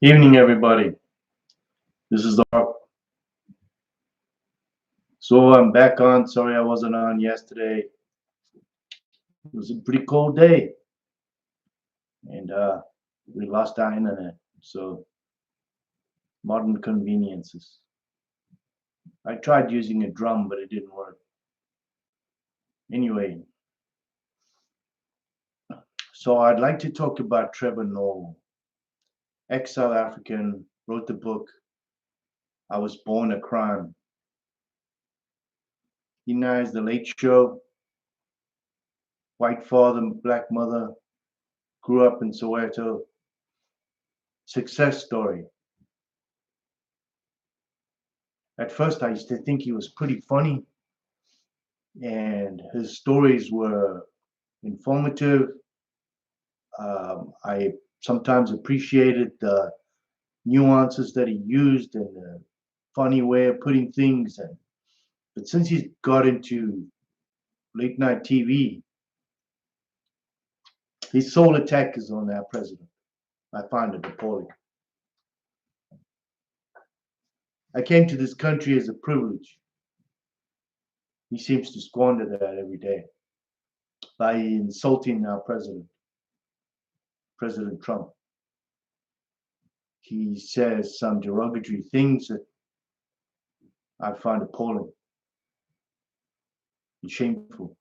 Evening, everybody. This is the so I'm back on. Sorry I wasn't on yesterday. It was a pretty cold day, and we lost our internet. So modern conveniences. I tried using a drum, but it didn't work. Anyway, so I'd like to talk about Trevor Noah, ex-South African, wrote the book "I Was Born a Crime." He denies the Late Show, white father, black mother, grew up in Soweto. Success story. At first, I used to think he was pretty funny, and his stories were informative. I sometimes appreciated the nuances that he used and the funny way of putting things. But since he's got into late night TV, his sole attack is on our president. I find it appalling. I came to this country as a privilege. He seems to squander that every day by insulting our president, President Trump. He says some derogatory things that I find appalling and shameful.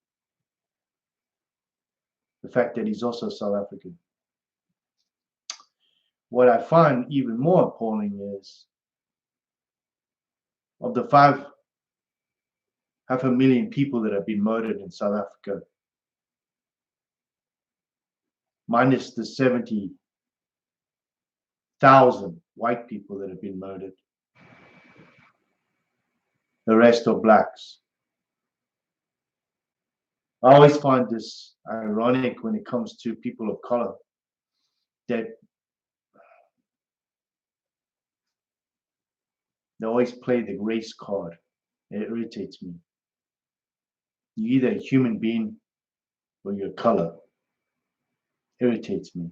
The fact that he's also South African. What I find even more appalling is of the half a million people that have been murdered in South Africa, minus the 70,000 white people that have been murdered, the rest are blacks. I always find this ironic when it comes to people of color, that they always play the race card. It irritates me. You're either a human being or you're color. Irritates me.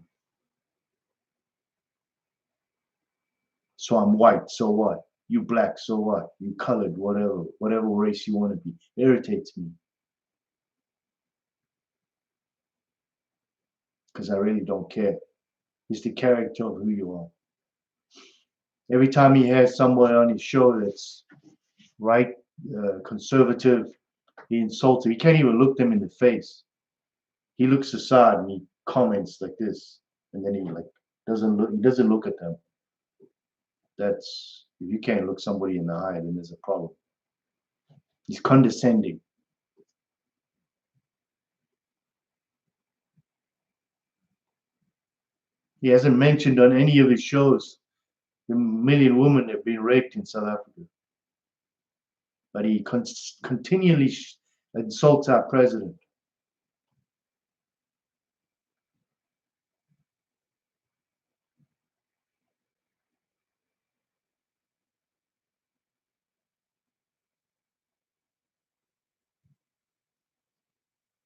So I'm white, so what? You black, so what? You colored, whatever race you want to be. Irritates me. Because I really don't care. It's the character of who you are. Every time he has someone on his show that's right, conservative, he insults them. He can't even look them in the face. He looks aside and he comments like this, and then he doesn't look. He doesn't look at them. That's, if you can't look somebody in the eye, then there's a problem. He's condescending. He hasn't mentioned on any of his shows the million women that have been raped in South Africa. But he continually insults our president.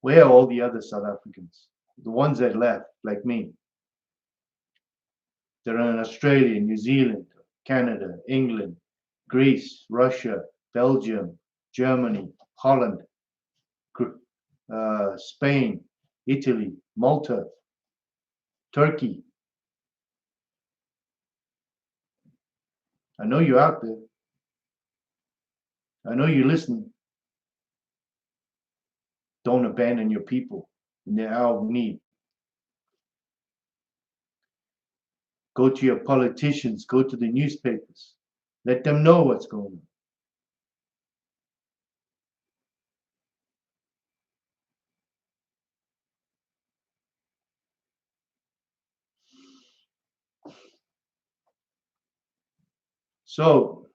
Where are all the other South Africans? The ones that left, like me. They're in Australia, New Zealand, Canada, England, Greece, Russia, Belgium, Germany, Holland, Spain, Italy, Malta, Turkey. I know you're out there. I know you're listening. Don't abandon your people in their hour of need. Go to your politicians, go to the newspapers. Let them know what's going on. So,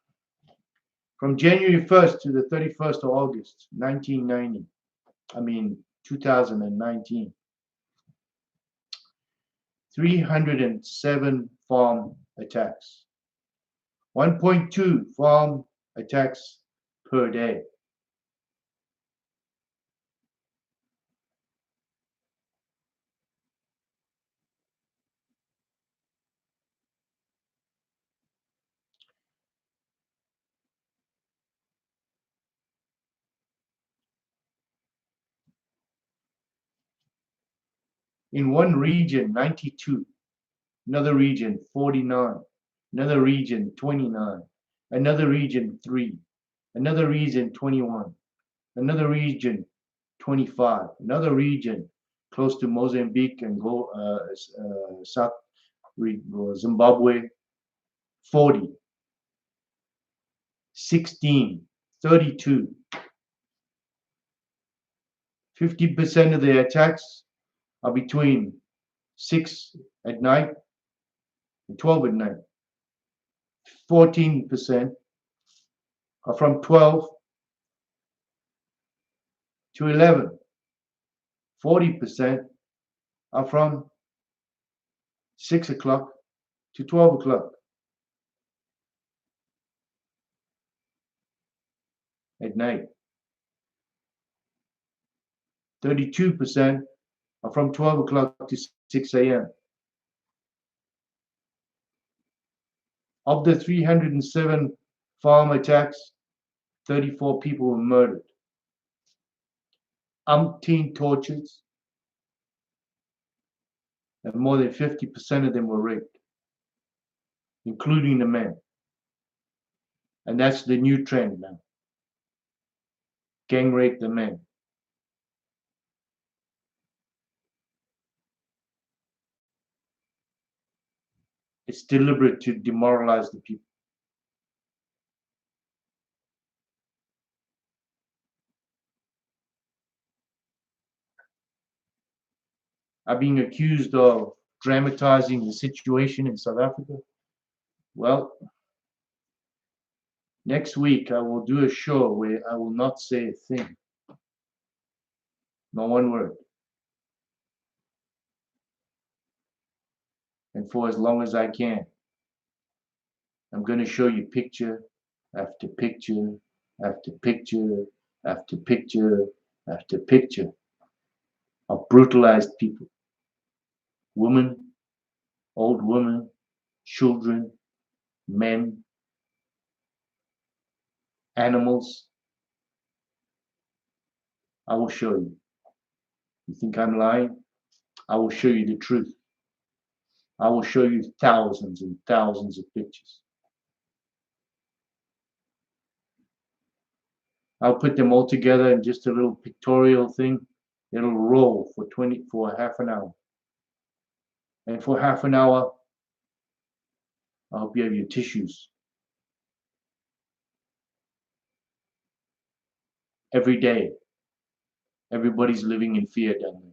from January 1st to the 31st of August, 2019, 307 farm attacks, 1.2 farm attacks per day. In one region, 92. Another region, 49. Another region, 29. Another region, 3. Another region, 21. Another region, 25. Another region, close to Mozambique and South Zimbabwe, 40. 16. 32. 50% of the attacks are between 6 at night and 12 at night. 14% are from 12 to 11. 40% are from 6 o'clock to 12 o'clock at night. 32% are from 12 o'clock to 6 a.m. Of the 307 farm attacks, 34 people were murdered. Umpteen tortures, and more than 50% of them were raped, including the men. And that's the new trend now. Gang rape the men. It's deliberate to demoralize the people. I'm being accused of dramatizing the situation in South Africa. Well, next week I will do a show where I will not say a thing. Not one word. And for as long as I can, I'm going to show you picture after picture after picture after picture after picture of brutalized people. Women, old women, children, men, animals. I will show you. You think I'm lying? I will show you the truth. I will show you thousands and thousands of pictures. I'll put them all together in just a little pictorial thing. It'll roll for half an hour. And for half an hour, I hope you have your tissues. Every day, everybody's living in fear down there.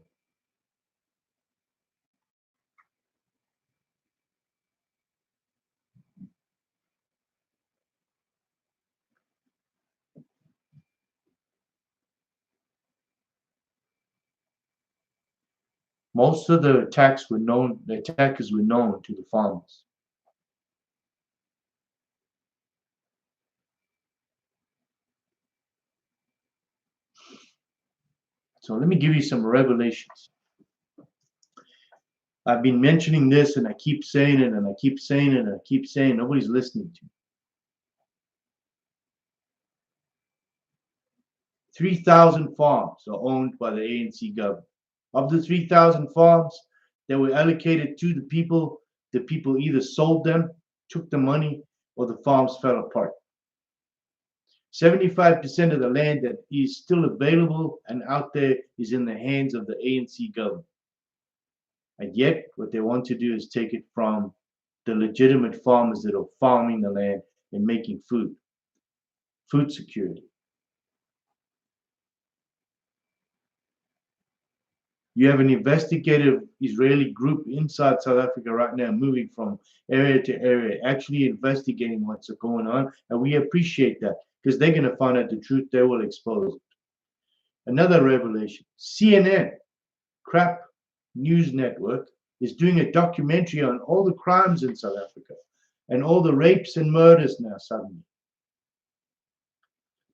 Most of the attackers were known to the farmers. So let me give you some revelations. I've been mentioning this and I keep saying it and I keep saying it and I keep saying it. Nobody's listening to me. 3,000 farms are owned by the ANC government. Of the 3,000 farms that were allocated to the people either sold them, took the money, or the farms fell apart. 75% of the land that is still available and out there is in the hands of the ANC government. And yet, what they want to do is take it from the legitimate farmers that are farming the land and making food security. You have an investigative Israeli group inside South Africa right now, moving from area to area, actually investigating what's going on. And we appreciate that because they're going to find out the truth. They will expose it. Another revelation, CNN, crap news network, is doing a documentary on all the crimes in South Africa and all the rapes and murders now suddenly.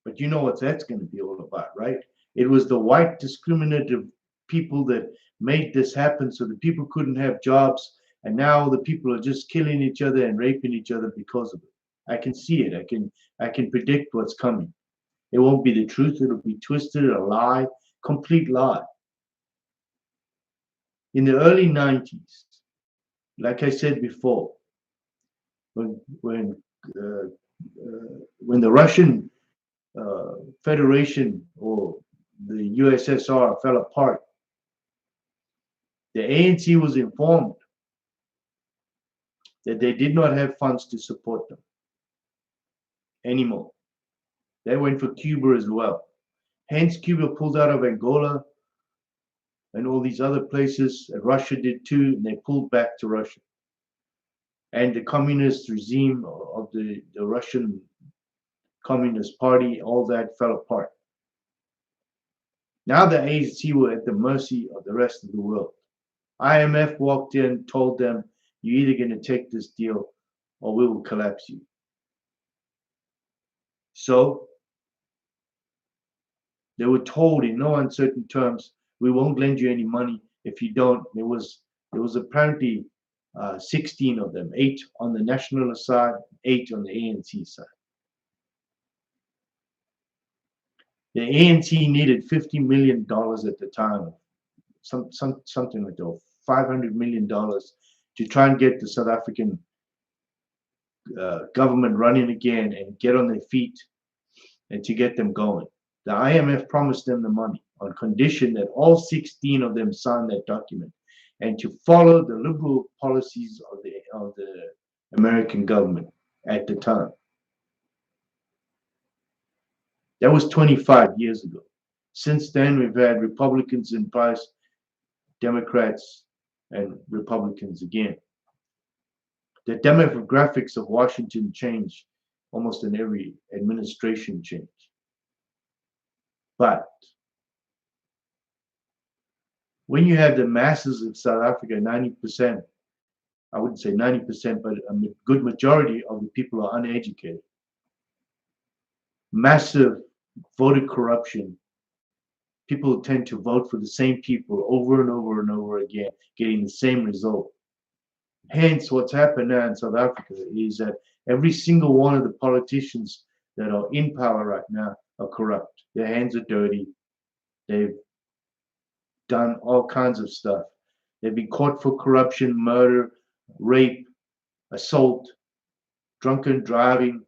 But you know what that's going to be all about, right? It was the white discriminative people that made this happen so that people couldn't have jobs, and now the people are just killing each other and raping each other because of it. I can see it. I can predict what's coming. It won't be the truth. It'll be twisted, a lie, complete lie. In the early 90s, like I said before, when when uh, when the Russian Federation or the USSR fell apart, the ANC was informed that they did not have funds to support them anymore. They went for Cuba as well. Hence, Cuba pulled out of Angola and all these other places, and Russia did too, and they pulled back to Russia. And the communist regime of the Russian Communist Party, all that fell apart. Now the ANC were at the mercy of the rest of the world. IMF walked in, told them, you're either going to take this deal or we will collapse you. So they were told in no uncertain terms, we won't lend you any money if you don't. There was apparently 16 of them, 8 on the nationalist side, 8 on the ANC side. The ANC needed $50 million at the time, something like that, $500 million to try and get the South African government running again and get on their feet and to get them going. The IMF promised them the money on condition that all 16 of them sign that document and to follow the liberal policies of the American government at the time. That was 25 years ago. Since then, we've had Republicans in place, Democrats, and Republicans again. The demographics of Washington change almost in every administration change. But when you have the masses of South Africa, 90%, I wouldn't say 90%, but a good majority of the people are uneducated. Massive voter corruption. People tend to vote for the same people over and over and over again, getting the same result. Hence, what's happened now in South Africa is that every single one of the politicians that are in power right now are corrupt. Their hands are dirty. They've done all kinds of stuff. They've been caught for corruption, murder, rape, assault, drunken driving,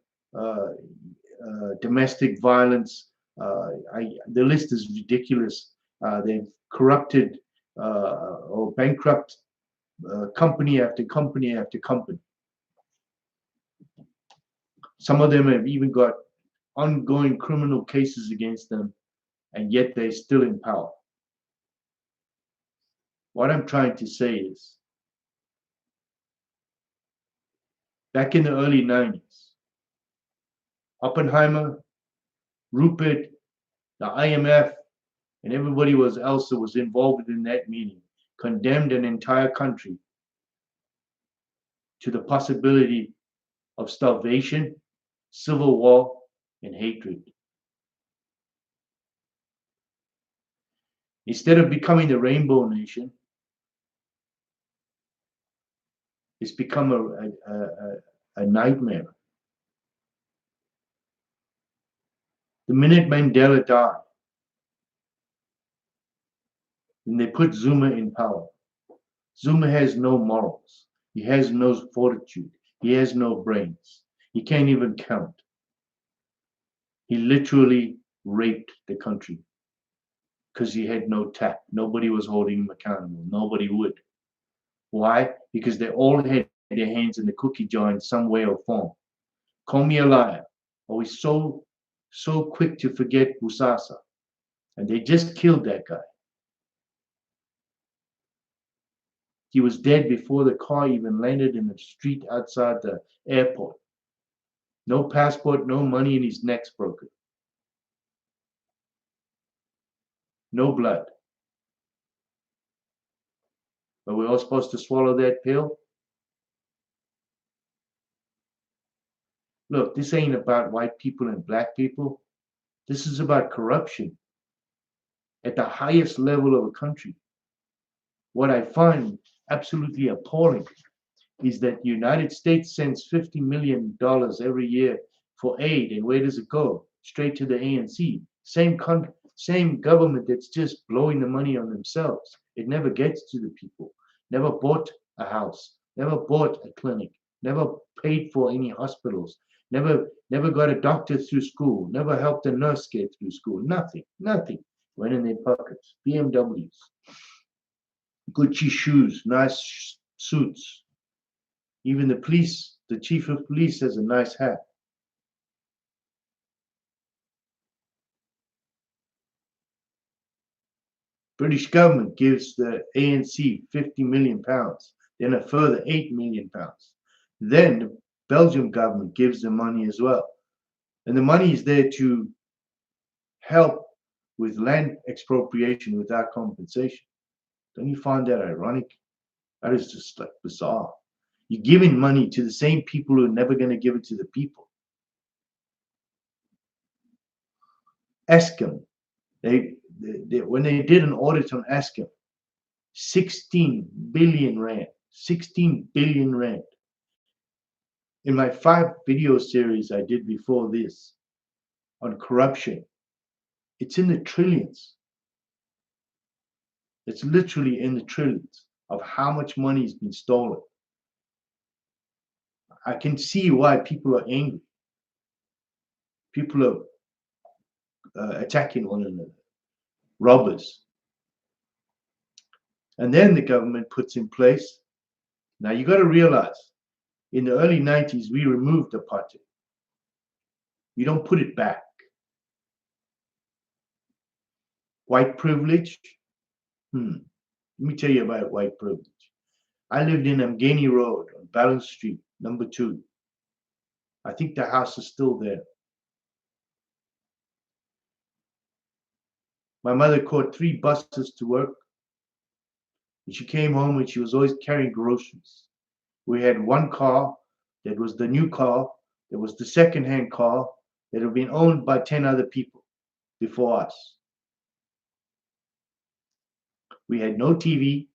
domestic violence. The list is ridiculous. They've corrupted or bankrupt company after company after company. Some of them have even got ongoing criminal cases against them, and yet they're still in power. What I'm trying to say is, back in the early 90s, Oppenheimer, Rupert, the IMF, and everybody else that was involved in that meeting condemned an entire country to the possibility of starvation, civil war, and hatred. Instead of becoming the rainbow nation, it's become a nightmare. The minute Mandela died, and they put Zuma in power, Zuma has no morals. He has no fortitude. He has no brains. He can't even count. He literally raped the country because he had no tact. Nobody was holding him accountable. Nobody would. Why? Because they all had their hands in the cookie jar in some way or form. Call me a liar. Always so quick to forget Busasa. And they just killed that guy. He was dead before the car even landed in the street outside the airport. No passport, no money, and his neck's broken. No blood. But we're all supposed to swallow that pill? Look, this ain't about white people and black people. This is about corruption at the highest level of a country. What I find absolutely appalling is that the United States sends $50 million every year for aid, and where does it go? Straight to the ANC. Same government that's just blowing the money on themselves. It never gets to the people. Never bought a house, never bought a clinic, never paid for any hospitals, never got a doctor through school, never helped a nurse get through school. Nothing went in their pockets. BMWs, Gucci shoes, nice suits. Even the chief of police has a nice hat. British government gives the ANC 50 million pounds, then a further 8 million pounds. Then the Belgian government gives the money as well. And the money is there to help with land expropriation without compensation. Don't you find that ironic? That is just like bizarre. You're giving money to the same people who are never going to give it to the people. Eskom, when they did an audit on Eskom, 16 billion rand, 16 billion rand. In my 5 video series I did before this on corruption, it's in the trillions. It's literally in the trillions of how much money has been stolen. I can see why people are angry. People are attacking one another, robbers. And then the government puts in place. Now you got to realize, in the early 90s, we removed apartheid. We don't put it back. White privilege. Let me tell you about white privilege. I lived in Mgeni Road on Balance Street, number 2. I think the house is still there. My mother caught 3 buses to work. And she came home and she was always carrying groceries. We had one car that was the new car. There was the second-hand car that had been owned by 10 other people before us. We had no TV.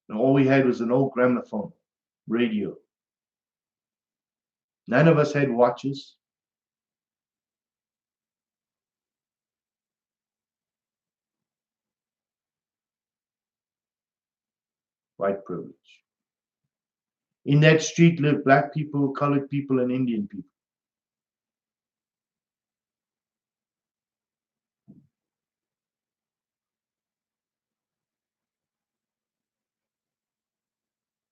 And all we had was an old gramophone radio. None of us had watches. White privilege. In that street lived black people, colored people, and Indian people.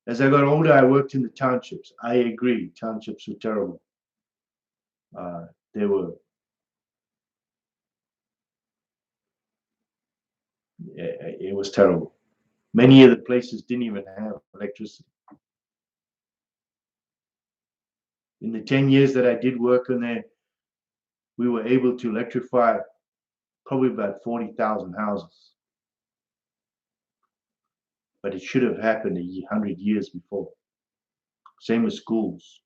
As I got older, I worked in the townships. I agree, townships were terrible. They were. It was terrible. Many of the places didn't even have electricity. In the 10 years that I did work in there, we were able to electrify probably about 40,000 houses. But it should have happened 100 years before. Same with schools.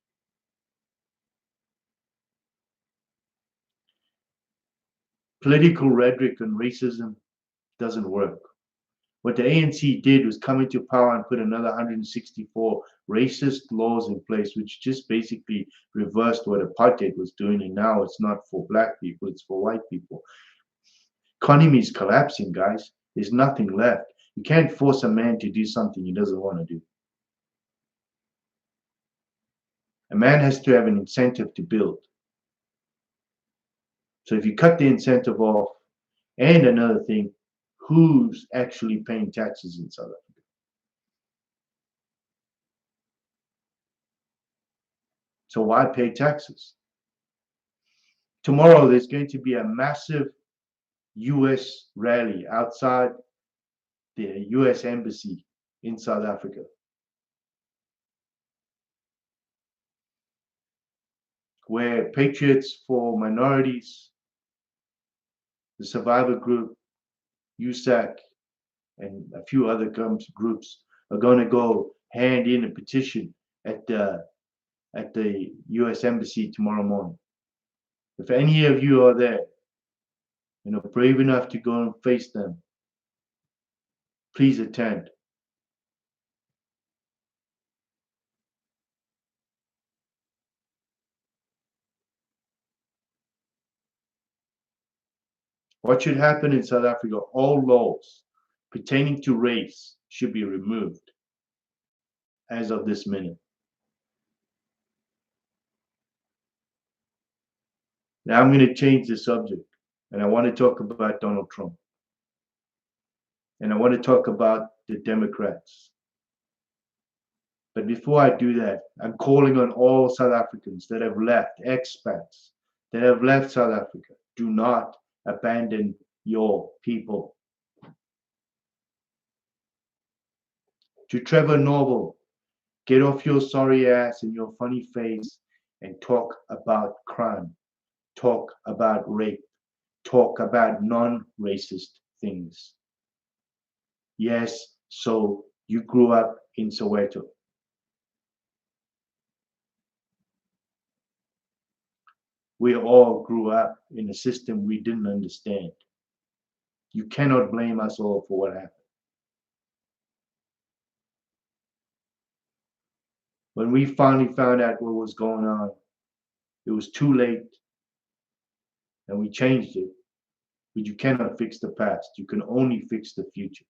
Political rhetoric on racism doesn't work. What the ANC did was come into power and put another 164 racist laws in place, which just basically reversed what apartheid was doing. And now it's not for black people, it's for white people. Economy is collapsing, guys. There's nothing left. You can't force a man to do something he doesn't want to do. A man has to have an incentive to build. So if you cut the incentive off, and another thing, who's actually paying taxes in South Africa? So why pay taxes? Tomorrow there's going to be a massive US rally outside the US embassy in South Africa. Where Patriots for Minorities, the Survivor Group, USAC, and a few other groups are going to go hand in a petition at the US embassy tomorrow morning. If any of you are there, brave enough to go and face them, please attend. What should happen in South Africa? All laws pertaining to race should be removed as of this minute. Now I'm going to change the subject, and I want to talk about Donald Trump. And I want to talk about the Democrats. But before I do that, I'm calling on all South Africans that have left, expats that have left South Africa. Do not abandon your people. To Trevor Noah, get off your sorry ass and your funny face and talk about crime. Talk about rape. Talk about non-racist things. Yes, so you grew up in Soweto. We all grew up in a system we didn't understand. You cannot blame us all for what happened. When we finally found out what was going on, it was too late and we changed it. But you cannot fix the past. You can only fix the future.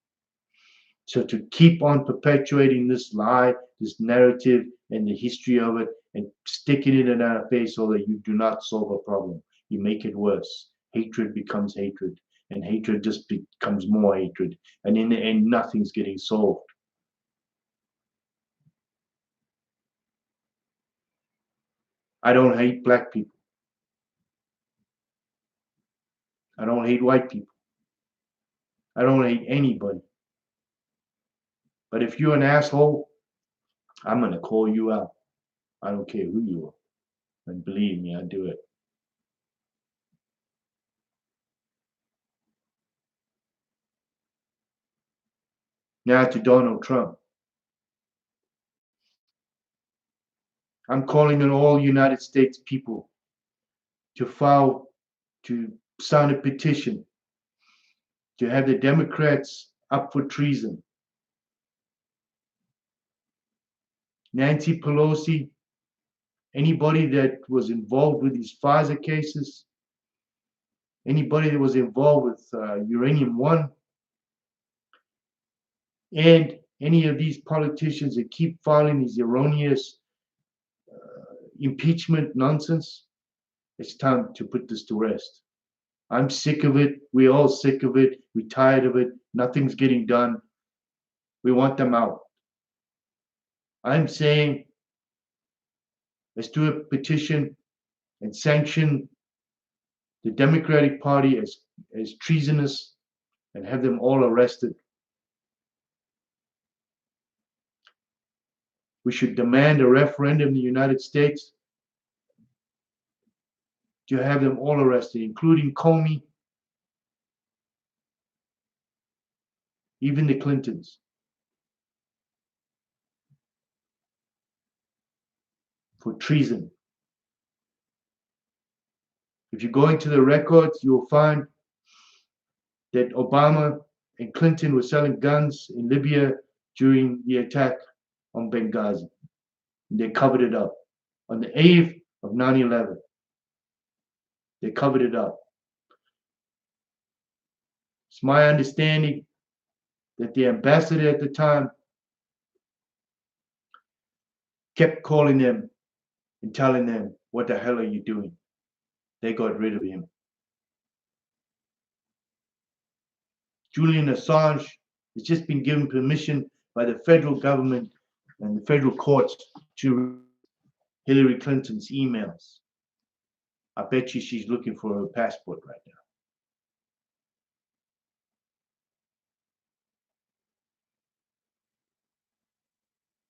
So to keep on perpetuating this lie, this narrative, and the history of it, and sticking it in our face so that you do not solve a problem, you make it worse. Hatred becomes hatred, and hatred just becomes more hatred. And in the end, nothing's getting solved. I don't hate black people. I don't hate white people. I don't hate anybody. But if you're an asshole, I'm going to call you out. I don't care who you are. And believe me, I do it. Now to Donald Trump. I'm calling on all United States people to sign a petition to have the Democrats up for treason. Nancy Pelosi, anybody that was involved with these FISA cases, anybody that was involved with Uranium One, and any of these politicians that keep filing these erroneous impeachment nonsense, it's time to put this to rest. I'm sick of it. We're all sick of it. We're tired of it. Nothing's getting done. We want them out. I'm saying let's do a petition and sanction the Democratic Party as treasonous and have them all arrested. We should demand a referendum in the United States to have them all arrested, including Comey, even the Clintons, for treason. If you go into the records, you'll find that Obama and Clinton were selling guns in Libya during the attack on Benghazi. They covered it up. On the eve of 9/11, they covered it up. It's my understanding that the ambassador at the time kept calling them and telling them, what the hell are you doing? They got rid of him. Julian Assange has just been given permission by the federal government and the federal courts to read Hillary Clinton's emails. I bet you she's looking for her passport right now.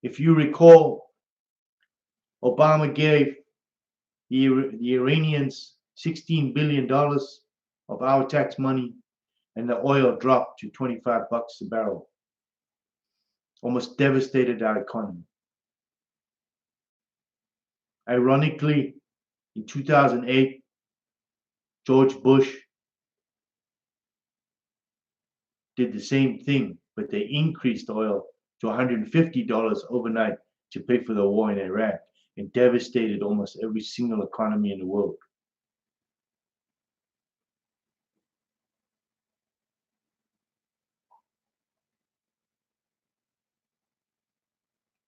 If you recall, Obama gave the Iranians $16 billion of our tax money, and the oil dropped to $25 a barrel. Almost devastated our economy. Ironically, in 2008, George Bush did the same thing, but they increased oil to $150 overnight to pay for the war in Iraq and devastated almost every single economy in the world.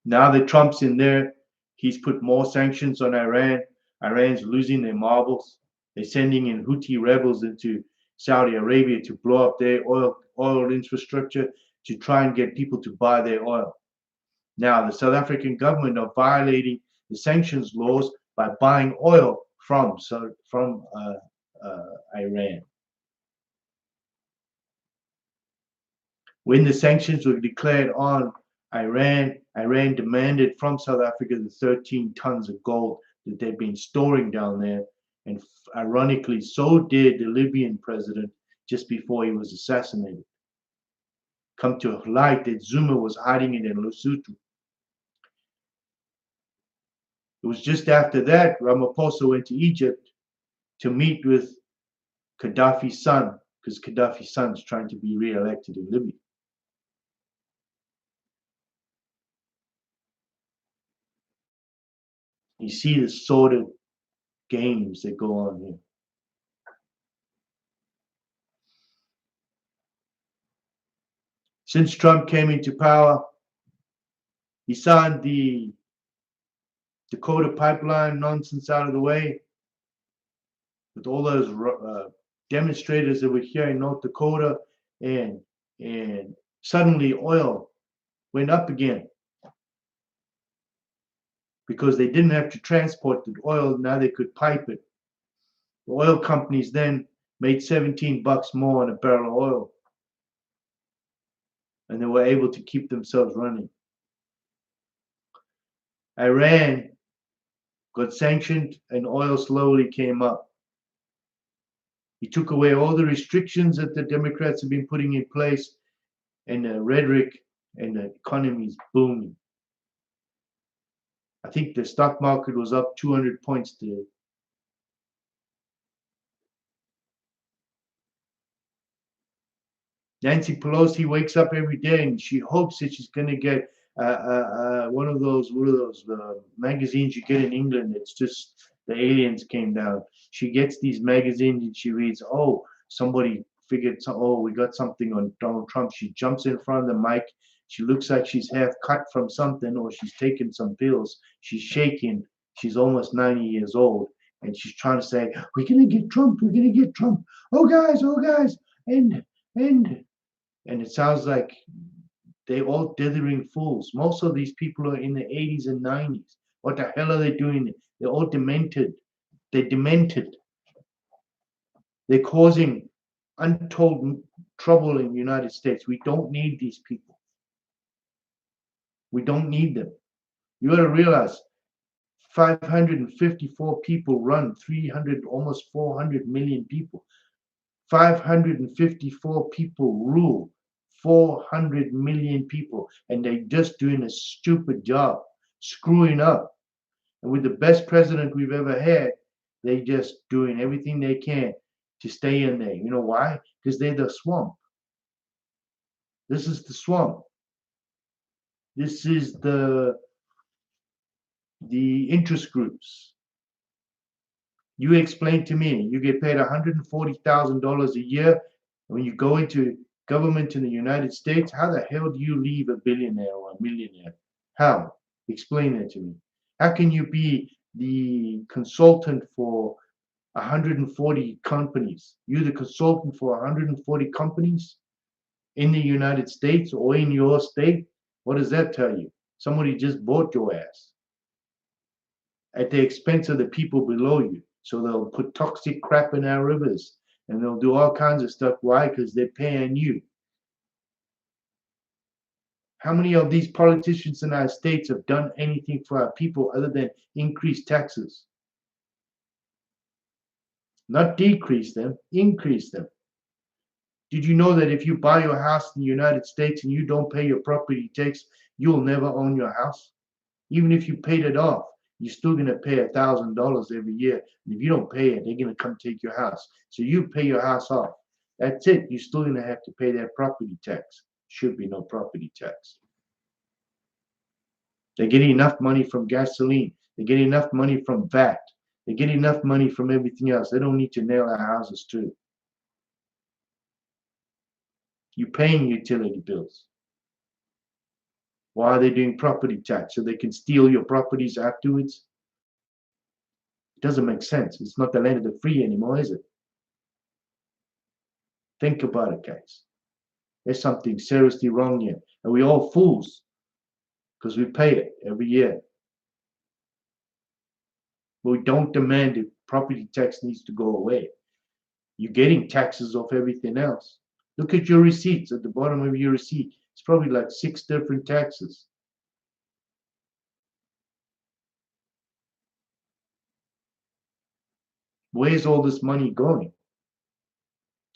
Now that Trump's in there, he's put more sanctions on Iran. Iran's losing their marbles. They're sending in Houthi rebels into Saudi Arabia to blow up their oil infrastructure to try and get people to buy their oil. Now, the South African government are violating the sanctions laws by buying oil from Iran. When the sanctions were declared on Iran, Iran demanded from South Africa the 13 tons of gold that they've been storing down there. And ironically, so did the Libyan president just before he was assassinated. Come to light that Zuma was hiding it in Lesotho. It was just after that Ramaphosa went to Egypt to meet with Gaddafi's son, because Gaddafi's son's trying to be re-elected in Libya. You see the sordid games that go on here. Since Trump came into power, he signed the Dakota pipeline nonsense out of the way with all those demonstrators that were here in North Dakota, and suddenly oil went up again because they didn't have to transport the oil. Now they could pipe it. The oil companies then made 17 bucks more on a barrel of oil, and they were able to keep themselves running. Iran got sanctioned and oil slowly came up. He took away all the restrictions that the Democrats have been putting in place, and the rhetoric and the economy is booming. I think the stock market was up 200 points today. Nancy Pelosi wakes up every day and she hopes that she's going to get one of those magazines you get in England. It's just the aliens came down. She gets these magazines and she reads, oh, somebody figured, oh, we got something on Donald Trump. She jumps in front of the mic. She looks like she's half cut from something, or she's taken some pills. She's shaking. She's almost 90 years old. And she's trying to say, we're going to get Trump. We're going to get Trump. Oh, guys. And it sounds like they're all dithering fools. Most of these people are in the 80s and 90s. What the hell are they doing? They're all demented. They're demented. They're causing untold trouble in the United States. We don't need these people. We don't need them. You got to realize 554 people run 300, almost 400 million people. 554 people rule 400 million people, and they're just doing a stupid job, screwing up. And with the best president we've ever had, they're just doing everything they can to stay in there. You know why? Because they're the swamp. This is the swamp. This is the interest groups. You explain to me, you get paid $140,000 a year when you go into government in the United States. How the hell do you leave a billionaire or a millionaire? How? Explain that to me. How can you be the consultant for 140 companies? You're the consultant for 140 companies in the United States or in your state? What does that tell you? Somebody just bought your ass at the expense of the people below you. So they'll put toxic crap in our rivers and they'll do all kinds of stuff. Why? Because they're paying you. How many of these politicians in our states have done anything for our people other than increase taxes? Not decrease them, increase them. Did you know that if you buy your house in the United States and you don't pay your property tax, you'll never own your house? Even if you paid it off, you're still going to pay $1,000 every year. And if you don't pay it, they're going to come take your house. So you pay your house off. That's it. You're still going to have to pay that property tax. Should be no property tax. They're getting enough money from gasoline. They're getting enough money from VAT. They get enough money from everything else. They don't need to nail our houses too. You're paying utility bills. Why are they doing property tax? So they can steal your properties afterwards? It doesn't make sense. It's not the land of the free anymore, is it? Think about it, guys. There's something seriously wrong here. And we all fools because we pay it every year. But we don't demand it. Property tax needs to go away. You're getting taxes off everything else. Look at your receipts. At the bottom of your receipt, it's probably like 6 different taxes. Where's all this money going?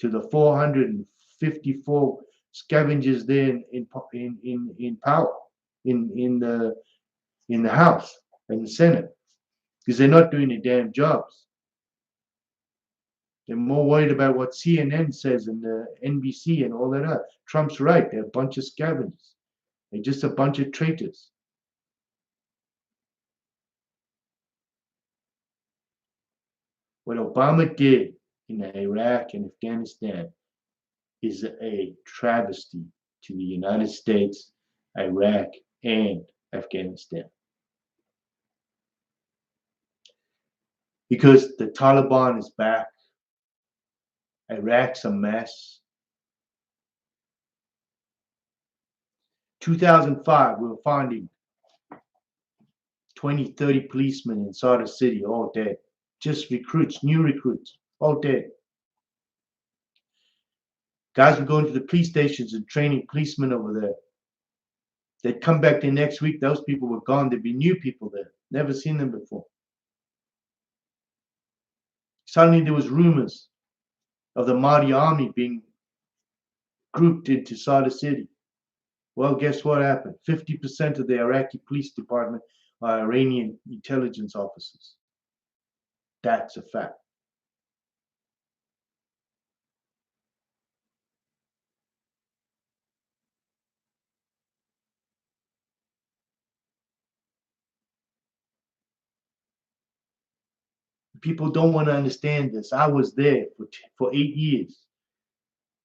To the 454 scavengers there in power, in the House and the Senate, because they're not doing their damn jobs. They're more worried about what CNN says and the NBC and all that. Trump's right. They're a bunch of scavengers. They're just a bunch of traitors. What Obama did in Iraq and Afghanistan is a travesty to the United States, Iraq, and Afghanistan. Because the Taliban is back. Iraq's a mess. 2005, we were finding 20, 30 policemen inside the city, all dead. Just recruits, new recruits, all dead. Guys were going to the police stations and training policemen over there. They'd come back the next week, those people were gone. There'd be new people there, never seen them before. Suddenly there was rumors of the Mahdi army being grouped into Sada City. Well, guess what happened? 50% of the Iraqi police department are Iranian intelligence officers. That's a fact. People don't want to understand this. I was there for 8 years.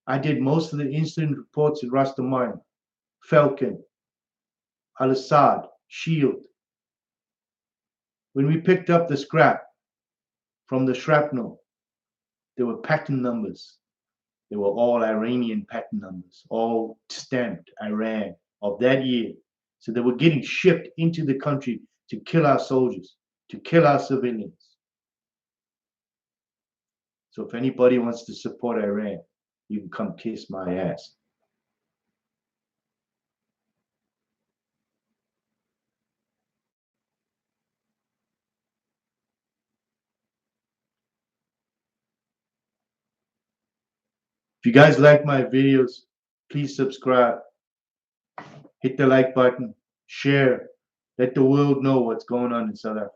I did most of the incident reports in Ras Mine, Falcon, Al-Assad, Shield. When we picked up the scrap from the shrapnel, there were patent numbers. They were all Iranian patent numbers, all stamped Iran of that year. So they were getting shipped into the country to kill our soldiers, to kill our civilians. So if anybody wants to support Iran, you can come kiss my ass. If you guys like my videos, please subscribe, hit the like button, share, let the world know what's going on in South Africa.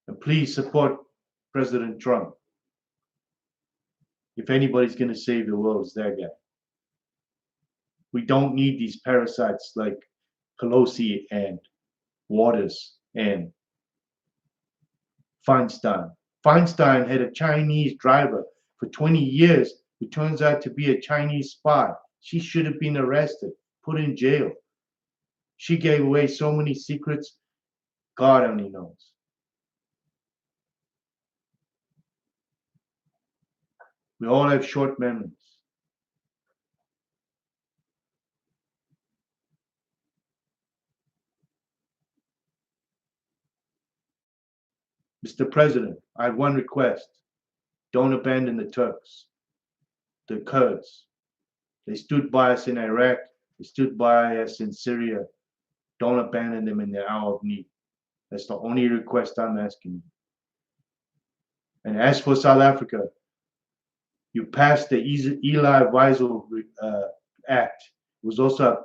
And please support President Trump. If anybody's going to save the world, it's that guy. We don't need these parasites like Pelosi and Waters and Feinstein. Feinstein had a Chinese driver for 20 years who turns out to be a Chinese spy. She should have been arrested, put in jail. She gave away so many secrets, God only knows. We all have short memories. Mr. President, I have one request. Don't abandon the Turks, the Kurds. They stood by us in Iraq. They stood by us in Syria. Don't abandon them in their hour of need. That's the only request I'm asking you. And as for South Africa, you passed the Eli Wiesel Act. It was also a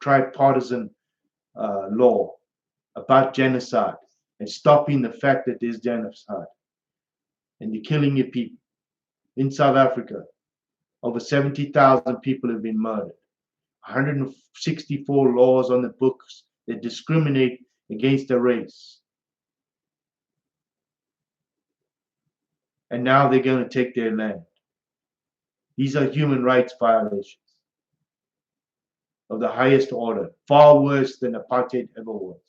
tripartisan law about genocide and stopping the fact that there's genocide. And you're killing your people. In South Africa, over 70,000 people have been murdered. 164 laws on the books that discriminate against a race. And now they're going to take their land. These are human rights violations. of the highest order, far worse than apartheid ever was.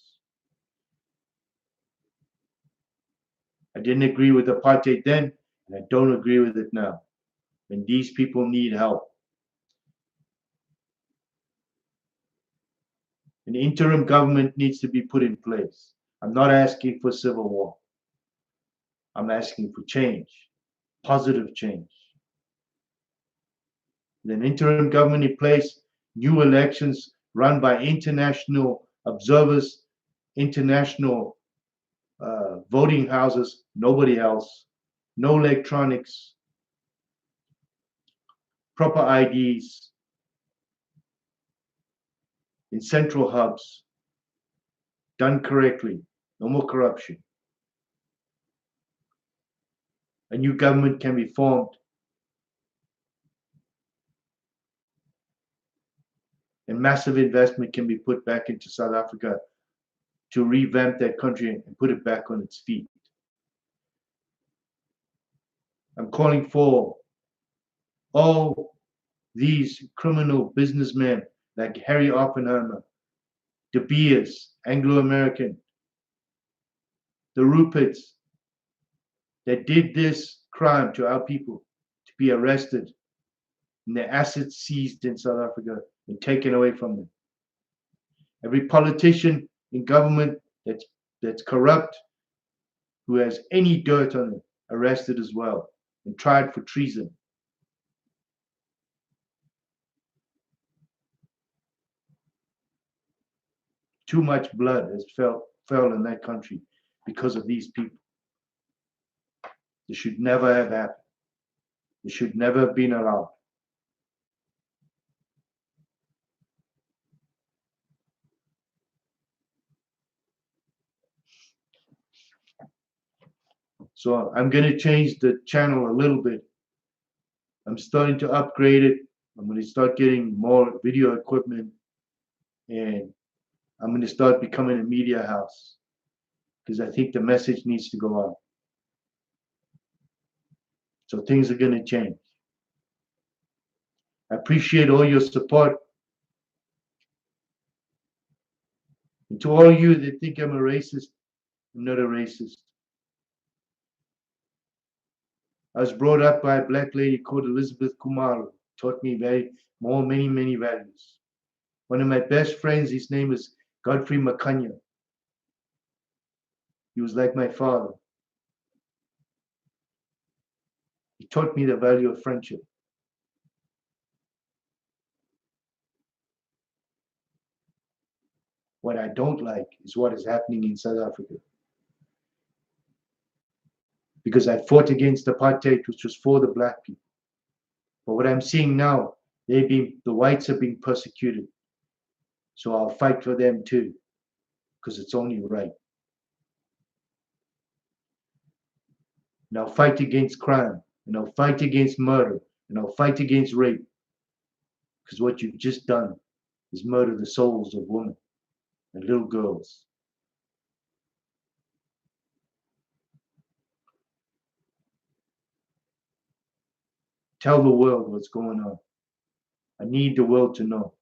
I didn't agree with apartheid then, and I don't agree with it now. And these people need help. An interim government needs to be put in place. I'm not asking for civil war. I'm asking for change, positive change. An interim government in place, new elections run by international observers, international voting houses, nobody else, no electronics, proper IDs in central hubs, done correctly, no more corruption. A new government can be formed and massive investment can be put back into South Africa to revamp that country and put it back on its feet. I'm calling for all these criminal businessmen like Harry Oppenheimer, De Beers, Anglo-American, the Ruperts that did this crime to our people to be arrested and their assets seized in South Africa and taken away from them. Every politician in government that's corrupt, who has any dirt on it, arrested as well and tried for treason. Too much blood has fell in that country because of these people. This should never have happened. It should never have been allowed. So I'm going to change the channel a little bit. I'm starting to upgrade it. I'm going to start getting more video equipment, and I'm going to start becoming a media house because I think the message needs to go out. So things are going to change. I appreciate all your support. And to all you that think I'm a racist, I'm not a racist. I was brought up by a black lady called Elizabeth Kumalo, taught me many values. One of my best friends, his name is Godfrey Makanya. He was like my father. He taught me the value of friendship. What I don't like is what is happening in South Africa. Because I fought against apartheid, which was for the black people. But what I'm seeing now, the whites are being persecuted. So I'll fight for them too, because it's only right. And I'll fight against crime, and I'll fight against murder, and I'll fight against rape. Because what you've just done is murder the souls of women and little girls. Tell the world what's going on. I need the world to know.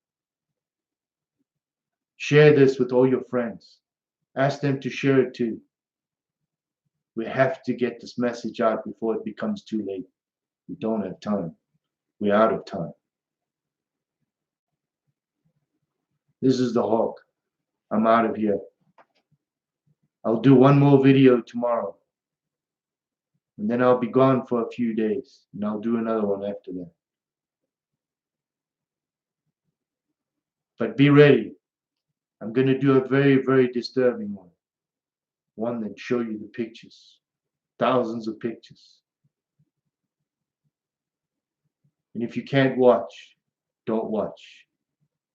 Share this with all your friends. Ask them to share it too. We have to get this message out before it becomes too late. We don't have time. We're out of time. This is the Hawk. I'm out of here. I'll do one more video tomorrow. And then I'll be gone for a few days. And I'll do another one after that. But be ready. I'm going to do a very disturbing one. One that show you the pictures. Thousands of pictures. And if you can't watch, don't watch.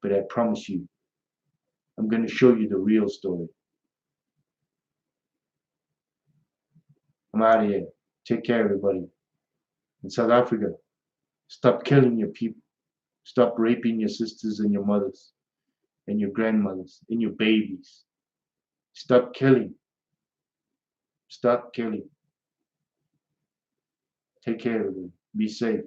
But I promise you, I'm going to show you the real story. I'm out of here. Take care, everybody. In South Africa, stop killing your people. Stop raping your sisters and your mothers and your grandmothers and your babies. Stop killing. Stop killing. Take care, everybody. Be safe.